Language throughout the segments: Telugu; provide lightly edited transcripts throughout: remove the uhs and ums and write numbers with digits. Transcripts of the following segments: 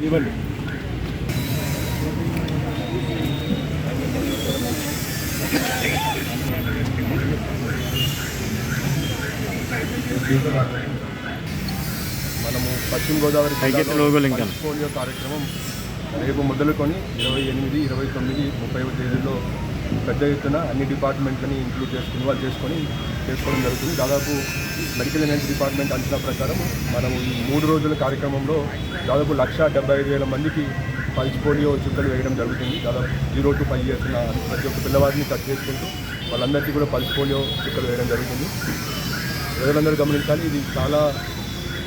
ఇవ్వండి. మనము పశ్చిమ గోదావరి పోలియో కార్యక్రమం రేపు మొదలుకొని 28, 29, 30 తేదీల్లో పెద్ద ఎత్తున అన్ని డిపార్ట్మెంట్లని ఇంక్లూడ్ చేసుకోవడం జరుగుతుంది. దాదాపు మెడికల్ అండ్ హెల్త్ డిపార్ట్మెంట్ అంచనా ప్రకారం మనము ఈ 3 రోజుల కార్యక్రమంలో దాదాపు 1,75,000 మందికి పల్స్ పోలియో చుక్కలు వేయడం జరుగుతుంది. దాదాపు 0 to 5 years ప్రతి ఒక్క పిల్లవాడిని టచ్ చేసుకుంటూ వాళ్ళందరికీ కూడా పల్స్ పోలియో చుక్కలు వేయడం జరుగుతుంది. ప్రజలందరూ గమనించాలి, ఇది చాలా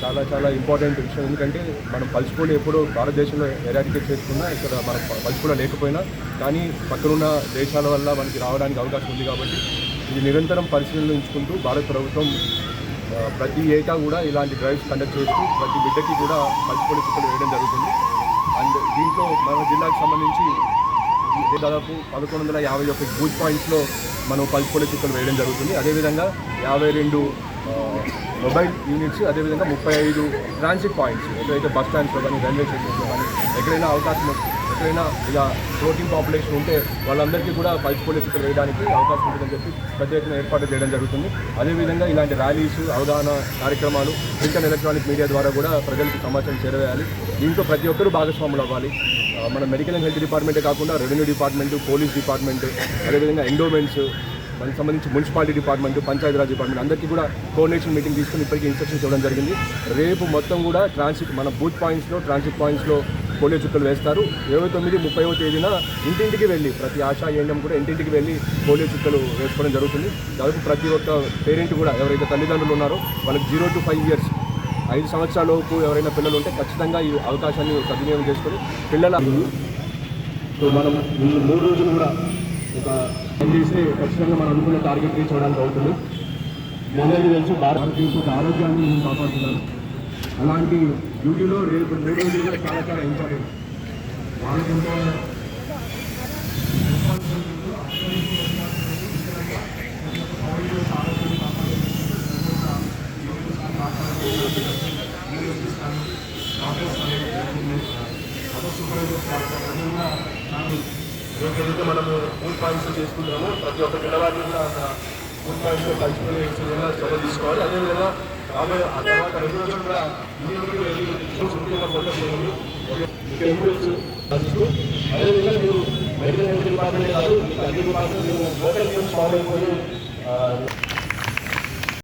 చాలా చాలా ఇంపార్టెంట్ విషయం. ఎందుకంటే మనం పల్స్ పోలియో ఎప్పుడో భారతదేశంలో ఎరాడికేట్ చేసుకున్నా ఇక్కడ మన పల్స్ పోలియో లేకపోయినా కానీ పక్కనున్న దేశాల వల్ల మనకి రావడానికి అవకాశం ఉంది. కాబట్టి ఇది నిరంతరం పరిశీలనలో ఉంచుకుంటూ భారత ప్రభుత్వం ప్రతి ఏటా కూడా ఇలాంటి డ్రైవ్స్ కండక్ట్ చేస్తూ ప్రతి బిడ్డకి కూడా పల్స్ పోలియో చుక్కలు వేయడం జరుగుతుంది. అండ్ దీంట్లో మన జిల్లాకు సంబంధించి దాదాపు 1151 బూత్ పాయింట్స్లో మనం పల్స్ పోలియో చుక్కలు వేయడం జరుగుతుంది. అదేవిధంగా 52 మొబైల్ యూనిట్స్, అదేవిధంగా 35 ట్రాన్సిట్ పాయింట్స్, ఎక్కడైతే బస్ స్టాండ్స్లో కానీ రైల్వే స్టేషన్స్లో కానీ ఎక్కడైనా అవకాశం ఎక్కడైనా ఇలా ఫ్లోటింగ్ పాపులేషన్ ఉంటే వాళ్ళందరికీ కూడా పల్స్ పోలియో చుక్కలు వేయడానికి అవకాశం ఉంటుందని చెప్పి పెద్ద ఎత్తున ఏర్పాటు చేయడం జరుగుతుంది. అదేవిధంగా ఇలాంటి ర్యాలీస్, అవగాహన కార్యక్రమాలు ప్రింట్ అండ్ ఎలక్ట్రానిక్ మీడియా ద్వారా కూడా ప్రజలకు సమాచారం చేరవేయాలి. దీంతో ప్రతి ఒక్కరూ భాగస్వాములు అవ్వాలి. మన మెడికల్ అండ్ హెల్త్ డిపార్ట్మెంటే కాకుండా రెవెన్యూ డిపార్ట్మెంట్, పోలీస్ డిపార్ట్మెంట్, అదేవిధంగా ఎండోమెంట్స్, మనకి సంబంధించి మున్సిపాలిటీ డిపార్ట్మెంట్, పంచాయతీరాజ్ డిపార్ట్మెంట్ అందరికీ కూడా కోఆర్డినేషన్ మీటింగ్ తీసుకుని ఇప్పటికీ ఇన్స్ట్రక్షన్స్ ఇవ్వడం జరిగింది. రేపు మొత్తం కూడా మన బూత్ పాయింట్స్లో, ట్రాన్సిట్ పాయింట్స్లో పోలియో చుక్కలు వేస్తారు. 29, 30వ తేదీన ఇంటింటికి వెళ్ళి ప్రతి ఆశా ఏఎన్ఎం కూడా ఇంటింటికి వెళ్ళి పోలియో చుక్కలు వేసుకోవడం జరుగుతుంది. దాదాపు ప్రతి ఒక్క పేరెంట్ కూడా ఎవరైతే తల్లిదండ్రులు ఉన్నారో వాళ్ళకి 0 to 5 years 5 సంవత్సరాలలోపు ఎవరైనా పిల్లలు ఉంటే ఖచ్చితంగా ఈ అవకాశాన్ని సద్వినియోగం చేసుకొని పిల్లల మనం ఈ 3 రోజులు కూడా ఒక చేస్తే ఖచ్చితంగా మనం అనుకున్న టార్గెట్ రీచ్ అవ్వడానికి అవుతుంది. మీ అందరికీ తెలుసు భారతదేశ ఆరోగ్యాన్ని నేను కాపాడుతున్నాను. అలాంటి డ్యూటీలో రేపు 3 రోజులు కూడా చాలా చాలా ఇంపార్టెంట్. వాళ్ళకంటే ఏదైతే మనము బూత్ పాయింట్స్ చేసుకుంటామో ప్రతి ఒక్క పిల్లవాడిని కూడా బూత్ పాయింట్స్లో కలిసిపోయే విధంగా చర్యలు తీసుకోవాలి. అదేవిధంగా రాబోయే ఆ తర్వాత 2 రోజులు కూడా ఇంటికి వెళ్ళి అదేవిధంగా మీరు మెడికల్ హెల్త్ డిపార్ట్మెంట్ కాదు, అన్ని డిపార్ట్మెంట్ లోకల్ టీమ్స్ ఫాలో అయిపోయి